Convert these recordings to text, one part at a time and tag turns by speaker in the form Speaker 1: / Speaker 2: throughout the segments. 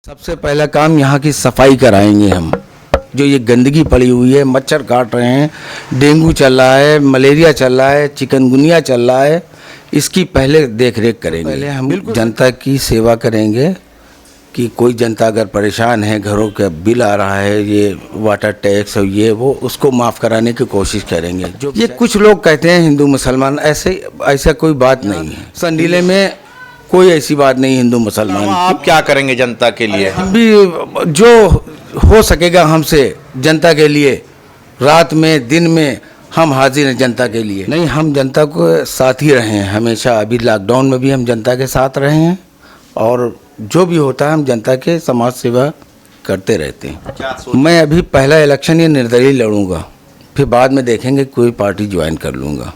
Speaker 1: सबसे पहला काम यहाँ की सफाई कराएंगे हम। जो ये गंदगी पड़ी हुई है, मच्छर काट रहे हैं, डेंगू चल रहा है, मलेरिया चल रहा है, चिकनगुनिया चल रहा है, इसकी पहले देख रेख करेंगे। पहले हम जनता की सेवा करेंगे कि कोई जनता अगर परेशान है, घरों का बिल आ रहा है, ये वाटर टैक्स और ये वो, उसको माफ़ कराने की कोशिश करेंगे। जो ये कुछ लोग कहते हैं हिंदू मुसलमान, ऐसा कोई बात नहीं है। संडीले में कोई ऐसी बात नहीं हिंदू मुसलमान।
Speaker 2: आप क्या करेंगे जनता के लिए?
Speaker 1: हम भी जो हो सकेगा हमसे जनता के लिए, रात में दिन में हम हाजिर हैं जनता के लिए। नहीं, हम जनता को साथ ही रहे हैं हमेशा। अभी लॉकडाउन में भी हम जनता के साथ रहे हैं और जो भी होता है हम जनता के समाज सेवा करते रहते हैं। मैं अभी पहला इलेक्शन ये निर्दलीय लड़ूंगा, फिर बाद में देखेंगे कोई पार्टी ज्वाइन कर लूँगा।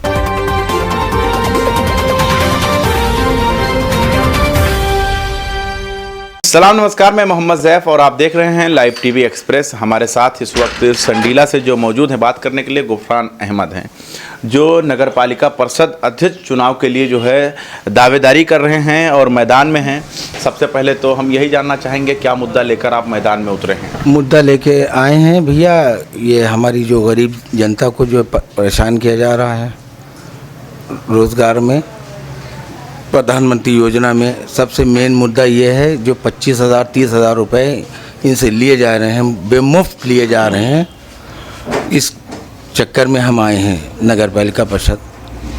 Speaker 2: सलाम नमस्कार, मैं मोहम्मद ज़ैफ़ और आप देख रहे हैं लाइव टीवी एक्सप्रेस। हमारे साथ इस वक्त संडीला से जो मौजूद हैं बात करने के लिए गुफरान अहमद हैं, जो नगर पालिका परिषद अध्यक्ष चुनाव के लिए जो है दावेदारी कर रहे हैं और मैदान में हैं। सबसे पहले तो हम यही जानना चाहेंगे क्या मुद्दा लेकर आप मैदान में उतरे हैं?
Speaker 1: मुद्दा लेके आए हैं भैया, ये हमारी जो गरीब जनता को जो परेशान किया जा रहा है रोज़गार में, प्रधानमंत्री योजना में सबसे मेन मुद्दा ये है जो 25,000 30,000 रुपये इनसे लिए जा रहे हैं, बेमुफ्त लिए जा रहे हैं। इस चक्कर में हम आए हैं नगर पालिका परिषद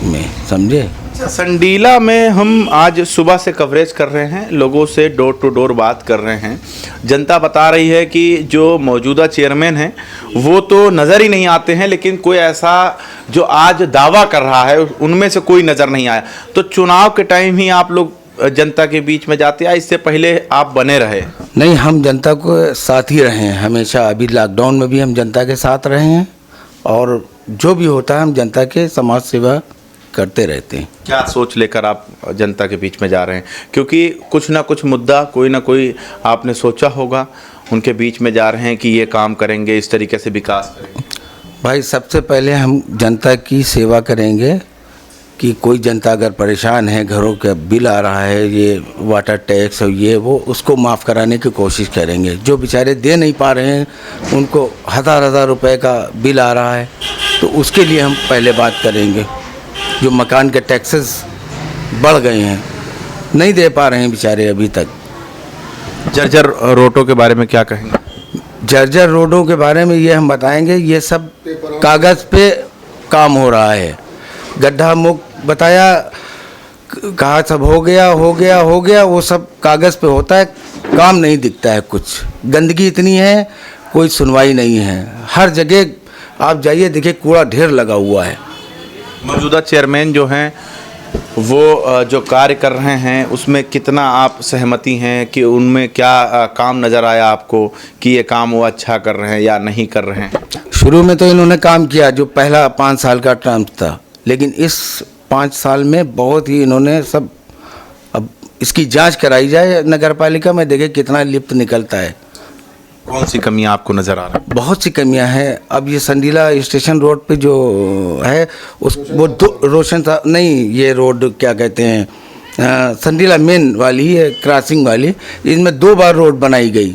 Speaker 1: में, समझे।
Speaker 2: संडीला में हम आज सुबह से कवरेज कर रहे हैं, लोगों से डोर टू डोर बात कर रहे हैं। जनता बता रही है कि जो मौजूदा चेयरमैन हैं वो तो नज़र ही नहीं आते हैं, लेकिन कोई ऐसा जो आज दावा कर रहा है उनमें से कोई नज़र नहीं आया। तो चुनाव के टाइम ही आप लोग जनता के बीच में जाते, या इससे पहले आप बने रहे?
Speaker 1: नहीं, हम जनता को साथ ही रहे हैं हमेशा। अभी लॉकडाउन में भी हम जनता के साथ रहे हैं और जो भी होता है हम जनता के समाज सेवा करते रहते हैं।
Speaker 2: क्या सोच लेकर आप जनता के बीच में जा रहे हैं? क्योंकि कुछ ना कुछ मुद्दा कोई ना कोई आपने सोचा होगा, उनके बीच में जा रहे हैं कि ये काम करेंगे, इस तरीके से विकास करेंगे।
Speaker 1: भाई, सबसे पहले हम जनता की सेवा करेंगे कि कोई जनता अगर परेशान है, घरों का बिल आ रहा है, ये वाटर टैक्स और ये वो, उसको माफ़ कराने की कोशिश करेंगे। जो बेचारे दे नहीं पा रहे हैं, उनको हज़ार रुपए का बिल आ रहा है, तो उसके लिए हम पहले बात करेंगे। जो मकान के टैक्सेस बढ़ गए हैं, नहीं दे पा रहे हैं बेचारे अभी तक।
Speaker 2: जर्जर रोडों के बारे में क्या कहेंगे?
Speaker 1: जर्जर रोडों के बारे में ये हम बताएंगे, ये सब कागज़ पे काम हो रहा है। गड्ढा मुक्त बताया, कहा सब हो गया, वो सब कागज़ पे होता है, काम नहीं दिखता है। कुछ गंदगी इतनी है, कोई सुनवाई नहीं है। हर जगह आप जाइए, देखिए कूड़ा ढेर लगा हुआ है।
Speaker 2: मौजूदा चेयरमैन जो हैं वो जो कार्य कर रहे हैं उसमें कितना आप सहमति हैं कि उनमें क्या काम नज़र आया आपको कि ये काम वो अच्छा कर रहे हैं या नहीं कर रहे हैं?
Speaker 1: शुरू में तो इन्होंने काम किया जो पहला 5 साल का टर्म था, लेकिन इस 5 साल में बहुत ही इन्होंने सब, अब इसकी जांच कराई जाए नगर पालिका में, देखे कितना लिप्त निकलता है।
Speaker 2: कौन सी कमियां आपको नज़र आ रहा है?
Speaker 1: बहुत सी कमियां हैं। अब ये संडीला स्टेशन रोड पे जो है वो रोशन था नहीं, ये रोड क्या कहते हैं, संडीला मेन वाली है, क्रॉसिंग वाली, इनमें 2 बार रोड बनाई गई।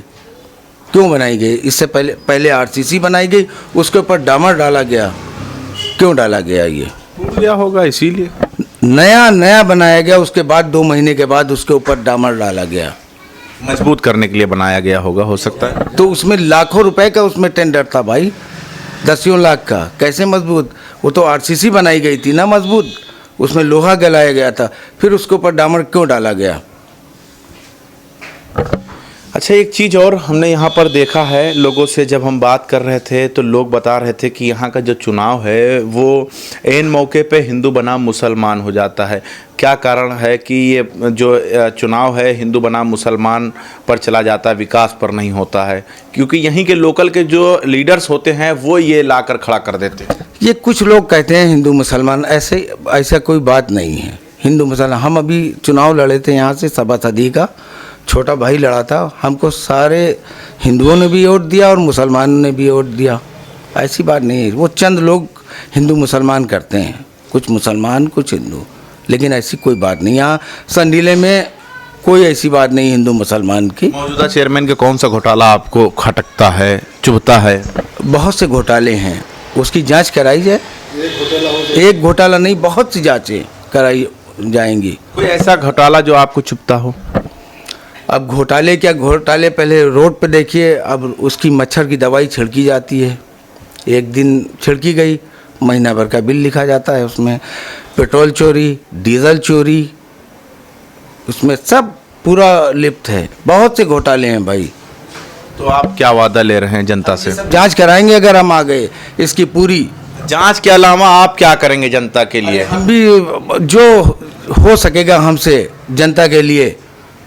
Speaker 1: क्यों बनाई गई? इससे पहले आरसीसी बनाई गई, उसके ऊपर डामर डाला गया। क्यों डाला गया? ये
Speaker 2: टूट गया होगा इसीलिए।
Speaker 1: नया बनाया गया, उसके बाद 2 महीने के बाद उसके ऊपर डामर डाला गया।
Speaker 2: मजबूत करने के लिए बनाया गया होगा, हो सकता है।
Speaker 1: तो उसमें लाखों रुपए का उसमें टेंडर था भाई, 10 लाख का। कैसे मजबूत? वो तो आरसीसी बनाई गई थी ना मजबूत, उसमें लोहा गलाया गया था, फिर उसके ऊपर डामर क्यों डाला गया?
Speaker 2: अच्छा, एक चीज़ और हमने यहाँ पर देखा है, लोगों से जब हम बात कर रहे थे तो लोग बता रहे थे कि यहाँ का जो चुनाव है वो ऐन मौके पे हिंदू बनाम मुसलमान हो जाता है। क्या कारण है कि ये जो चुनाव है हिंदू बनाम मुसलमान पर चला जाता है, विकास पर नहीं होता है? क्योंकि यहीं के लोकल के जो लीडर्स होते हैं वो ये लाकर खड़ा कर देते हैं।
Speaker 1: ये कुछ लोग कहते हैं हिंदू मुसलमान, ऐसा कोई बात नहीं है। हिंदू मुसलमान, हम अभी चुनाव लड़े थे यहाँ से सभासदी का, छोटा भाई लड़ा था, हमको सारे हिंदुओं ने भी वोट दिया और मुसलमानों ने भी वोट दिया। ऐसी बात नहीं है। वो चंद लोग हिंदू मुसलमान करते हैं, कुछ मुसलमान कुछ हिंदू, लेकिन ऐसी कोई बात नहीं। यहाँ संडीले में कोई ऐसी बात नहीं हिंदू मुसलमान की।
Speaker 2: मौजूदा चेयरमैन के कौन सा घोटाला आपको खटकता है, चुभता है?
Speaker 1: बहुत से घोटाले हैं, उसकी जांच कराई जाए। एक घोटाला नहीं, बहुत सी जांचें कराई जाएंगी।
Speaker 2: कोई ऐसा घोटाला जो आपको चुभता हो?
Speaker 1: अब घोटाले क्या घोटाले, पहले रोड पे देखिए, अब उसकी मच्छर की दवाई छिड़की जाती है, एक दिन छिड़की गई, महीना भर का बिल लिखा जाता है उसमें। पेट्रोल चोरी, डीजल चोरी, उसमें सब पूरा लिप्त है। बहुत से घोटाले हैं भाई।
Speaker 2: तो आप क्या वादा ले रहे हैं जनता से?
Speaker 1: जांच कराएंगे अगर हम आ गए इसकी पूरी।
Speaker 2: जांच के अलावा आप क्या करेंगे जनता के लिए?
Speaker 1: हम भी जो हो सकेगा हमसे जनता के लिए,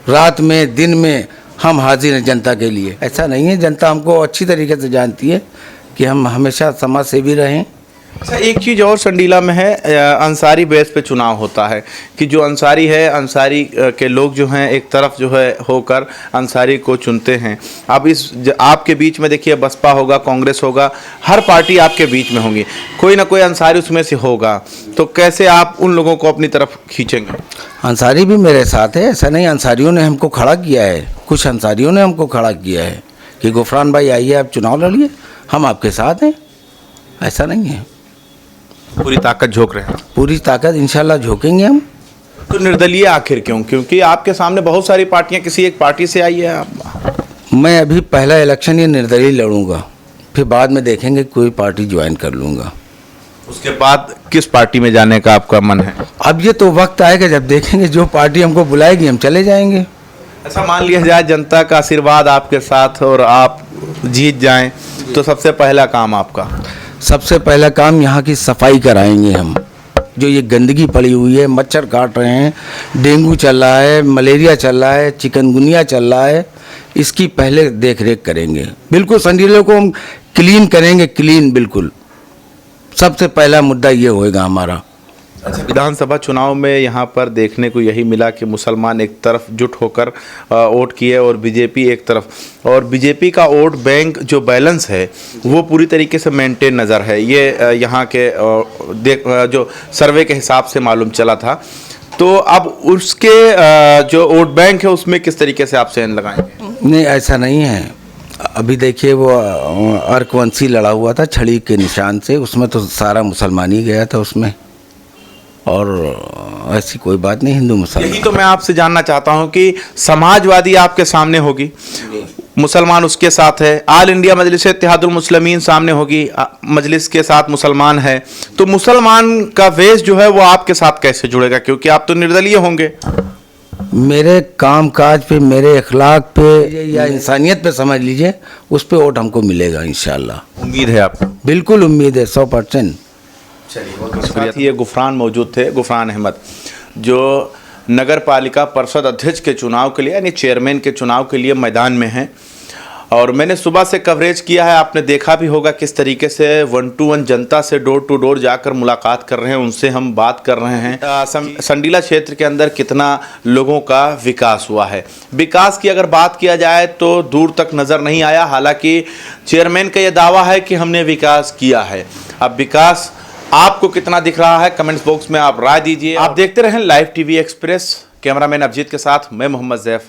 Speaker 1: रात में दिन में हम हाजिर हैं जनता के लिए। ऐसा नहीं है, जनता हमको अच्छी तरीके से जानती है कि हम हमेशा समाज सेवी रहें।
Speaker 2: अच्छा, एक चीज़ और संडीला में है, अंसारी बेस पे चुनाव होता है कि जो अंसारी है, अंसारी के लोग जो हैं एक तरफ जो है होकर अंसारी को चुनते हैं। अब आपके बीच में देखिए बसपा होगा, कांग्रेस होगा, हर पार्टी आपके बीच में होंगी, कोई ना कोई अंसारी उसमें से होगा, तो कैसे आप उन लोगों को अपनी तरफ खींचेंगे?
Speaker 1: अंसारी भी मेरे साथ है, ऐसा नहीं अंसारियों ने हमको खड़ा किया है, कुछ अंसारियों ने हमको खड़ा किया है कि गुफरान भाई आइए आप चुनाव लड़िए, हम आपके साथ हैं। ऐसा नहीं है,
Speaker 2: पूरी ताकत झोंक रहे हैं?
Speaker 1: पूरी ताकत इंशाल्लाह झोंकेंगे हम।
Speaker 2: तो निर्दलीय आखिर क्यों? क्योंकि आपके सामने बहुत सारी पार्टियां, किसी एक पार्टी से आई है आप।
Speaker 1: मैं अभी पहला इलेक्शन ये निर्दलीय लड़ूंगा, फिर बाद में देखेंगे कोई पार्टी ज्वाइन कर लूँगा।
Speaker 2: उसके बाद किस पार्टी में जाने का आपका मन है?
Speaker 1: अब ये तो वक्त आएगा जब देखेंगे, जो पार्टी हमको बुलाएगी हम चले जाएंगे।
Speaker 2: अच्छा, मान लिया जाए जनता का आशीर्वाद आपके साथ और आप जीत जाएं, तो सबसे पहला काम आपका?
Speaker 1: सबसे पहला काम यहाँ की सफाई कराएंगे हम। जो ये गंदगी पड़ी हुई है, मच्छर काट रहे हैं, डेंगू चल रहा है, मलेरिया चल रहा है, चिकनगुनिया चल रहा है, इसकी पहले देख रेख करेंगे। बिल्कुल संडीले को हम क्लीन करेंगे, क्लीन बिल्कुल। सबसे पहला मुद्दा ये होएगा हमारा।
Speaker 2: अच्छा, विधानसभा चुनाव में यहाँ पर देखने को यही मिला कि मुसलमान एक तरफ जुट होकर वोट किए और बीजेपी एक तरफ, और बीजेपी का वोट बैंक जो बैलेंस है वो पूरी तरीके से मेंटेन नज़र है। ये यहाँ के जो सर्वे के हिसाब से मालूम चला था। तो अब उसके जो वोट बैंक है उसमें किस तरीके से आप चयन लगाएंगे?
Speaker 1: नहीं, ऐसा नहीं है। अभी देखिए वो अर्कवंशी लड़ा हुआ था छड़ी के निशान से, उसमें तो सारा मुसलमान ही गया था उसमें, और ऐसी कोई बात नहीं हिंदू मुसलमान।
Speaker 2: यही तो मैं आपसे जानना चाहता हूं कि समाजवादी आपके सामने होगी, मुसलमान उसके साथ है, ऑल इंडिया मजलिस इत्तेहादुल मुस्लिमीन सामने होगी, मजलिस के साथ मुसलमान है, तो मुसलमान का वेश जो है वो आपके साथ कैसे जुड़ेगा? क्योंकि आप तो निर्दलीय होंगे।
Speaker 1: मेरे काम काज पे, मेरे अखलाक पे या इंसानियत पे समझ लीजिए, उस पे वोट हमको मिलेगा इंशाल्लाह।
Speaker 2: उम्मीद है आपको?
Speaker 1: बिल्कुल उम्मीद है, 100%।
Speaker 2: चलिए, बहुत शुक्रिया। ये गुफरान मौजूद थे, गुफरान अहमद, जो नगर पालिका परिषद अध्यक्ष के चुनाव के लिए यानी चेयरमैन के चुनाव के लिए मैदान में हैं। और मैंने सुबह से कवरेज किया है, आपने देखा भी होगा किस तरीके से 1 to 1 जनता से डोर टू डोर जाकर मुलाकात कर रहे हैं, उनसे हम बात कर रहे हैं संडीला क्षेत्र के अंदर कितना लोगों का विकास हुआ है। विकास की अगर बात किया जाए तो दूर तक नज़र नहीं आया, हालांकि चेयरमैन का यह दावा है कि हमने विकास किया है। अब विकास आपको कितना दिख रहा है, कमेंट्स बॉक्स में आप राय दीजिए। आप देखते रहें live TV express. Cameraman Abhijeet के साथ मैं मोहम्मद जैफ।